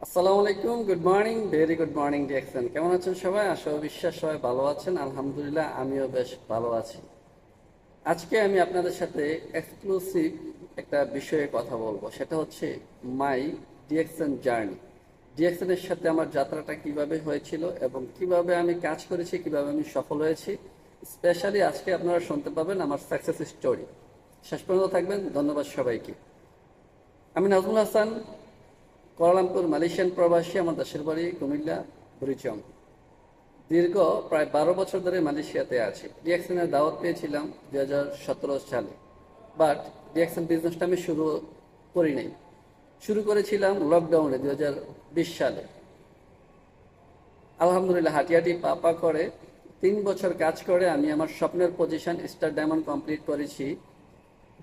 আসসালামু আলাইকুম, good morning, very good morning DXN. কেমন আছেন সবাই? আশা ও বিশ্বাস সবাই ভালো আছেন। আলহামদুলিল্লাহ, আমিও বেশ ভালো আছি। আজকে আমি আপনাদের সাথে এক্সক্লুসিভ একটা বিষয়ে কথা বলবো, সেটা হচ্ছে মাই ডিএক্সএন জার্নি। ডিএক্সএন এর সাথে আমার যাত্রাটা কিভাবে হয়েছিল এবং কিভাবে আমি কাজ করেছি, কিভাবে আমি সফল হয়েছি। স্পেশালি আজকে আপনারা শুনতে পাবেন আমার সাকসেস স্টোরি। শেষ পর্যন্ত থাকবেন। ধন্যবাদ সবাইকে। আমি নাজমুল হাসান, কুয়ালালামপুর মালয়েশিয়ান প্রবাসী। আমার দেশের বাড়ি কুমিল্লা, বুড়িচং। দীর্ঘ প্রায় 12 বছর ধরে মালয়েশিয়াতে আছি। ডিএক্সএন এর দাওয়াত পেয়েছিলাম 2017 সালে, বাট ডিএক্সএন বিজনেসটা আমি শুরু করি নাই। শুরু করেছিলাম লকডাউনে 2020 সালে। আলহামদুলিল্লাহ, হাঁটি হাঁটি পা পা করে 3 বছর কাজ করে আমি আমার স্বপ্নের পজিশন স্টার ডায়মন্ড কমপ্লিট করেছি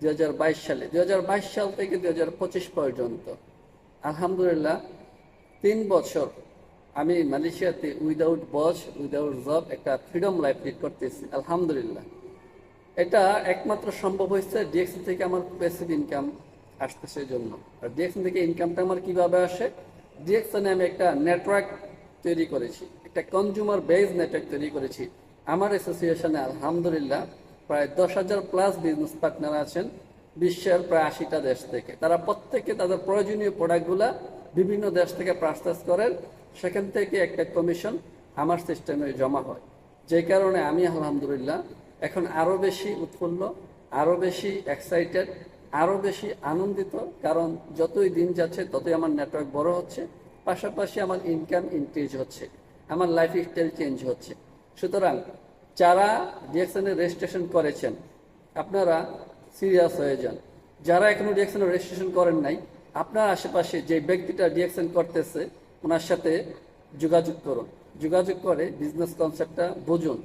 2022 সালে। 2022 সাল থেকে 2025 পর্যন্ত আলহামদুলিল্লাহ 3 বছর আমি মালয়েশিয়াতে উইদাউট বস, উইদাউট জব একটা ফ্রিডম লাইফ লিড করতেছি আলহামদুলিল্লাহ। এটা একমাত্র সম্ভব হয়েছে ডিএক্সএন থেকে আমার প্যাসিভ ইনকাম আসতেছে জন্য। আর ডিএক্সএন থেকে ইনকামটা আমার কিভাবে আসে? ডিএক্সএনে আমি একটা নেটওয়ার্ক তৈরি করেছি, একটা কনজিউমার বেজ নেটওয়ার্ক তৈরি করেছি। আমার অ্যাসোসিয়েশনে আলহামদুলিল্লাহ প্রায় 10,000 প্লাস বিজনেস পার্টনার আছেন বিশ্বের প্রায় 80টা দেশ থেকে। তারা প্রত্যেকে তাদের প্রয়োজনীয় প্রোডাক্টগুলা বিভিন্ন দেশ থেকে পারচেজ করেন। সেখান থেকে একটা কমিশন আমার সিস্টেমে জমা হয়, যে কারণে আমি আলহামদুলিল্লাহ এখন আরও বেশি উৎফুল্ল, আরও বেশি এক্সাইটেড, আরও বেশি আনন্দিত। কারণ যতই দিন যাচ্ছে ততই আমার নেটওয়ার্ক বড় হচ্ছে, পাশাপাশি আমার ইনকাম ইনক্রিজ হচ্ছে, আমার লাইফ স্টাইল চেঞ্জ হচ্ছে। সুতরাং যারা ডিএক্সএনের রেজিস্ট্রেশন করেছেন আপনারা সিরিয়াস হয়ে যান। যারা এখনো ডিএক্সএন রেজিস্ট্রেশন করেন নাই, আপনার আশেপাশে যে ব্যক্তিটা ডিএক্সএন করতেছে ওনার সাথে যোগাযোগ করুন। যোগাযোগ করে বিজনেস কনসেপ্টটা বুঝুন,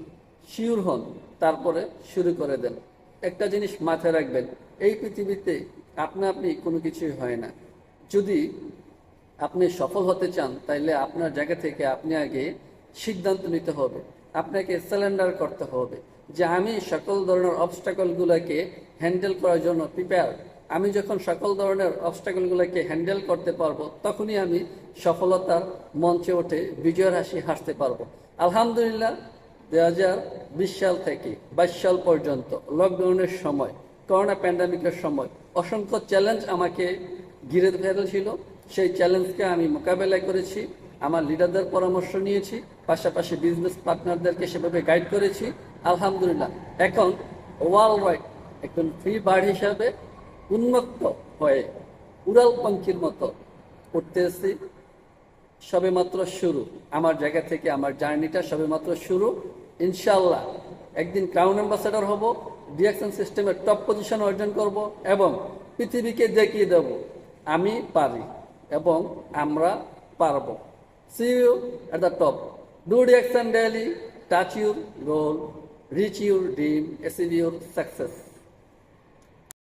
শিওর হন, তারপরে শুরু করে দেন। একটা জিনিস মাথায় রাখবেন, এই পৃথিবীতে আপনি কোনো কিছুই হয় না। যদি আপনি সফল হতে চান তাহলে আপনার জায়গা থেকে আপনি আগে সিদ্ধান্ত নিতে হবে, আপনাকে সারেন্ডার করতে হবে যে আমি সকল ধরনের অবস্টাকলগুলোকে হ্যান্ডেল করার জন্য প্রিপেয়ার। আমি যখন সকল ধরনের অবস্টাকলগুলোকে হ্যান্ডেল করতে পারবো তখনই আমি সফলতার মঞ্চে উঠে বিজয়ের হাসি হাসতে পারবো। আলহামদুলিল্লাহ 2020 সাল থেকে 22 সাল পর্যন্ত লকডাউনের সময়, করোনা প্যান্ডামিকের সময় অসংখ্য চ্যালেঞ্জ আমাকে ঘিরে ফেলেছিল। সেই চ্যালেঞ্জকে আমি মোকাবেলা করেছি, আমার লিডারদের পরামর্শ নিয়েছি, পাশাপাশি বিজনেস পার্টনারদেরকে সেভাবে গাইড করেছি। আলহামদুলিল্লাহ এখন ওয়ার্ল্ড ওয়াইড একজন ফ্রি বার্ড হিসাবে উন্মুক্ত হয়ে উড়াল পাখির মতো উঠতেছি। সবেমাত্র শুরু, আমার জায়গা থেকে আমার জার্নিটা সবেমাত্র শুরু। ইনশাআল্লাহ একদিন ক্রাউন অ্যাম্বাসেডর হব, ডিএক্সএন সিস্টেমের টপ পজিশন অর্জন করব এবং পৃথিবীকে দেখিয়ে দেব আমি পারি এবং আমরা পারবো। See you at the top. Do DXN daily, touch your goal, reach your dream, achieve your success.